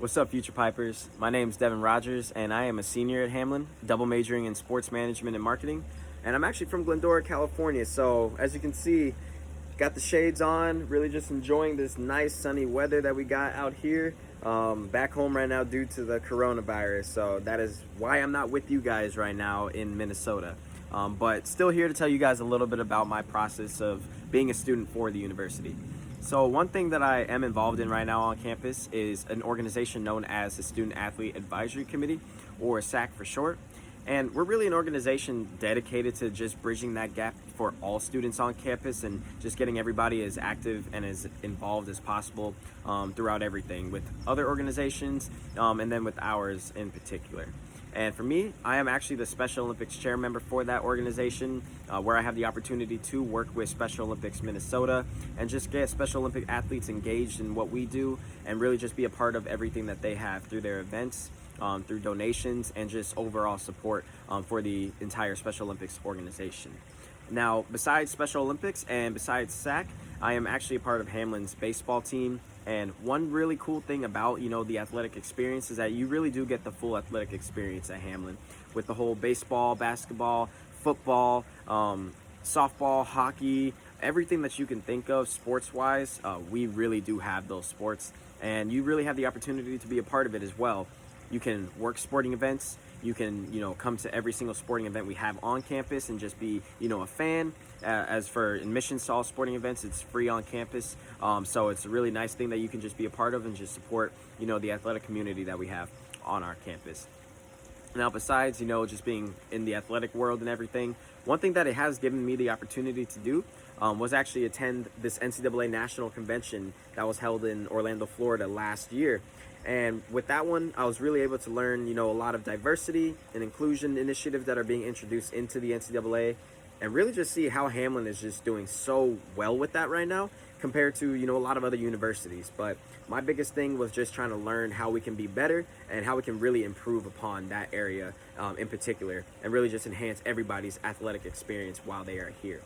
What's up, Future Pipers? My name is Devin Rodgers, and I am a senior at Hamline, double majoring in sports management and marketing. And I'm actually from Glendora, California. So, as you can see, got the shades on, really just enjoying this nice sunny weather that we got out here. Back home right now due to the coronavirus. So, that is why I'm not with you guys right now in Minnesota. But still here to tell you guys a little bit about my process of being a student for the university. So one thing that I am involved in right now on campus is an organization known as the Student Athlete Advisory Committee, or SAC for short. And we're really an organization dedicated to just bridging that gap for all students on campus and just getting everybody as active and as involved as possible throughout everything with other organizations and then with ours in particular. And for me, I am actually the Special Olympics chair member for that organization, where I have the opportunity to work with Special Olympics Minnesota and just get Special Olympic athletes engaged in what we do and really just be a part of everything that they have through their events, through donations, and just overall support for the entire Special Olympics organization. Now, besides Special Olympics and besides SAC, I am actually a part of Hamline's baseball team. And one really cool thing about, the athletic experience is that you really do get the full athletic experience at Hamline with the whole baseball, basketball, football, softball, hockey, everything that you can think of sports-wise. We really do have those sports, and you really have the opportunity to be a part of it as well. You can work sporting events. You can, come to every single sporting event we have on campus and just be, a fan. As for admissions to all sporting events, it's free on campus. So it's a really nice thing that you can just be a part of and just support, the athletic community that we have on our campus. Now, besides, just being in the athletic world and everything, one thing that it has given me the opportunity to do was actually attend this NCAA National Convention that was held in Orlando, Florida last year. And with that one, I was really able to learn, a lot of diversity and inclusion initiatives that are being introduced into the NCAA, and really just see how Hamline is just doing so well with that right now compared to, a lot of other universities. But my biggest thing was just trying to learn how we can be better and how we can really improve upon that area in particular, and really just enhance everybody's athletic experience while they are here.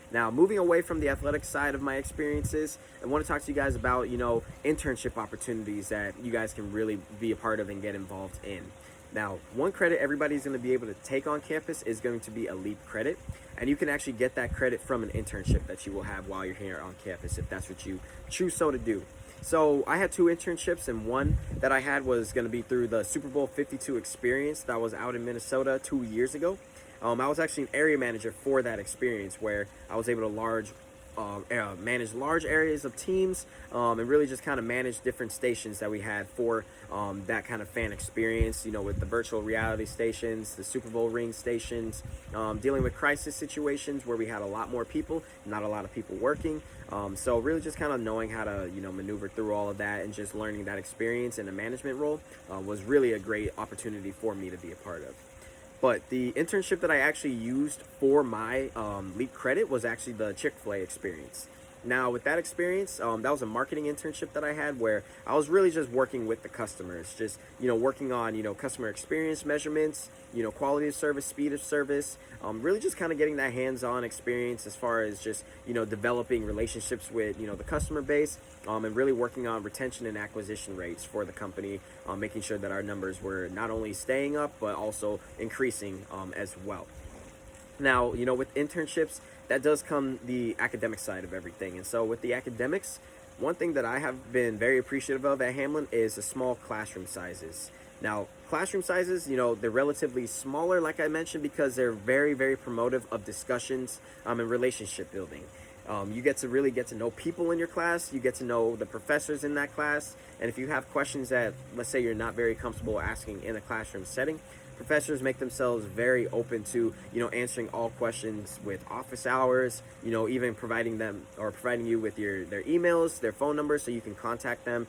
Now, moving away from the athletic side of my experiences, I want to talk to you guys about, internship opportunities that you guys can really be a part of and get involved in. Now, one credit everybody's going to be able to take on campus is going to be a LEAP credit, and you can actually get that credit from an internship that you will have while you're here on campus if that's what you choose so to do. So I had two internships, and one that I had was going to be through the Super Bowl 52 experience that was out in Minnesota 2 years ago. I was actually an area manager for that experience, where I was able to manage large areas of teams and really just kind of manage different stations that we had for that kind of fan experience, with the virtual reality stations, the Super Bowl ring stations, dealing with crisis situations where we had a lot more people, not a lot of people working. So really just kind of knowing how to, maneuver through all of that and just learning that experience in a management role was really a great opportunity for me to be a part of. But the internship that I actually used for my LEAP credit was actually the Chick-fil-A experience. Now, with that experience, that was a marketing internship that I had where I was really just working with the customers, just, working on, customer experience measurements, quality of service, speed of service, really just kind of getting that hands-on experience as far as just, developing relationships with, the customer base, and really working on retention and acquisition rates for the company, making sure that our numbers were not only staying up, but also increasing as well. Now, with internships, that does come the academic side of everything. And so with the academics, one thing that I have been very appreciative of at Hamline is the small classroom sizes. Now, classroom sizes, they're relatively smaller, like I mentioned, because they're very, very promotive of discussions and relationship building. You get to really get to know people in your class. You get to know the professors in that class. And if you have questions that, let's say, you're not very comfortable asking in a classroom setting, professors make themselves very open to, answering all questions with office hours, even providing you with their emails, their phone numbers, so you can contact them,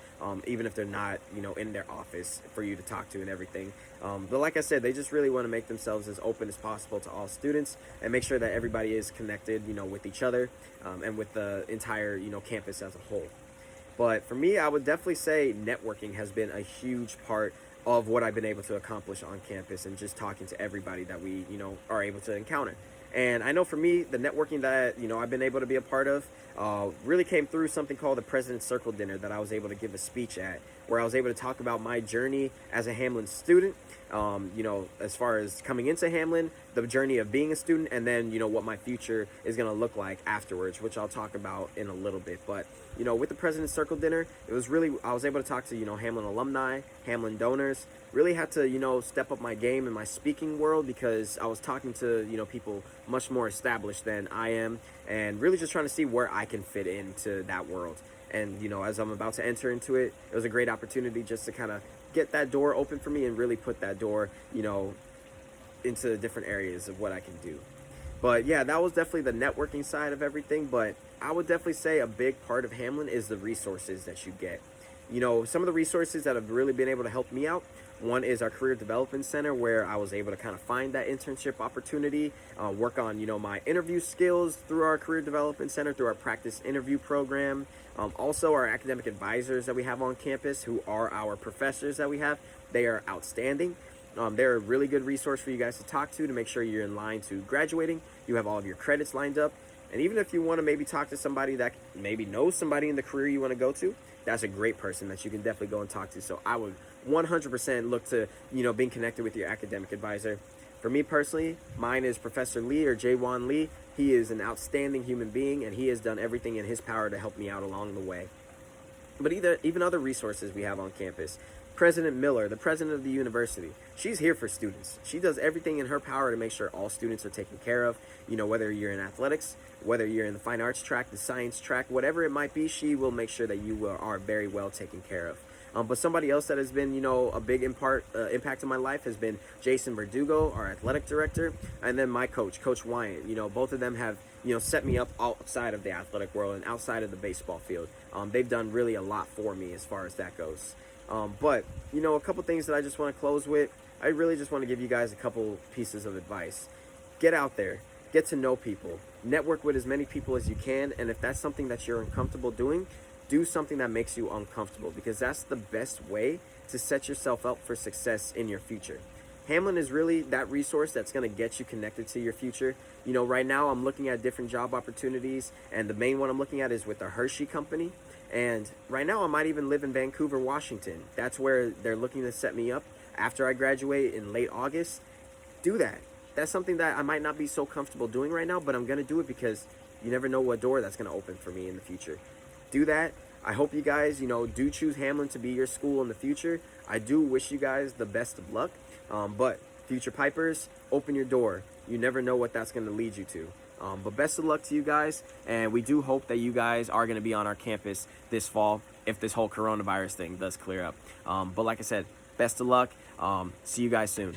even if they're not, in their office for you to talk to and everything. But like I said, they just really want to make themselves as open as possible to all students and make sure that everybody is connected, with each other and with the entire, campus as a whole. But for me, I would definitely say networking has been a huge part of what I've been able to accomplish on campus and just talking to everybody that we, are able to encounter. And I know for me, the networking that, I've been able to be a part of really came through something called the President's Circle Dinner that I was able to give a speech at where I was able to talk about my journey as a Hamline student, you know, as far as coming into Hamline, the journey of being a student, and then, you know, what my future is going to look like afterwards, which I'll talk about in a little bit. But, you know, with the President's Circle dinner, it was really, I was able to talk to, you know, Hamline alumni, Hamline donors, really had to, you know, step up my game in my speaking world, because I was talking to, you know, people much more established than I am, and really just trying to see where I can fit into that world. And, you know, as I'm about to enter into it, it was a great opportunity just to kind of get that door open for me and really put that door, you know, into different areas of what I can do. But yeah, that was definitely the networking side of everything. But I would definitely say a big part of Hamline is the resources that you get. You know, some of the resources that have really been able to help me out. One is our Career Development Center, where I was able to kind of find that internship opportunity, work on, you know, my interview skills through our Career Development Center, through our practice interview program. Also, our academic advisors that we have on campus, who are our professors that we have, they are outstanding. They're a really good resource for you guys to talk to make sure you're in line to graduating. You have all of your credits lined up. And even if you want to maybe talk to somebody that maybe knows somebody in the career you want to go to, that's a great person that you can definitely go and talk to. So I would 100% look to, you know, being connected with your academic advisor. For me personally, mine is Professor Lee, or Jaewon Lee. He is an outstanding human being, and he has done everything in his power to help me out along the way. But even other resources we have on campus. President Miller, the president of the university, she's here for students. She does everything in her power to make sure all students are taken care of. You know, whether you're in athletics, whether you're in the fine arts track, the science track, whatever it might be, she will make sure that you are very well taken care of. But somebody else that has been, you know, a big impact in my life has been Jason Verdugo, our athletic director, and then my coach, Coach Wyatt. You know, both of them have, you know, set me up outside of the athletic world and outside of the baseball field. They've done really a lot for me as far as that goes. But, you know, a couple things that I just want to close with. I really just want to give you guys a couple pieces of advice. Get out there. Get to know people. Network with as many people as you can. And if that's something that you're uncomfortable doing, do something that makes you uncomfortable, because that's the best way to set yourself up for success in your future. Hamline is really that resource that's going to get you connected to your future. You know, right now I'm looking at different job opportunities, and the main one I'm looking at is with the Hershey company. And right now I might even live in Vancouver, Washington. That's where they're looking to set me up after I graduate in late August. Do that. That's something that I might not be so comfortable doing right now, but I'm going to do it because you never know what door that's going to open for me in the future. Do that. I hope you guys, you know, do choose Hamline to be your school in the future. I do wish you guys the best of luck. But future Pipers, open your door. You never know what that's going to lead you to. But best of luck to you guys, and we do hope that you guys are going to be on our campus this fall if this whole coronavirus thing does clear up. But like I said, best of luck. See you guys soon.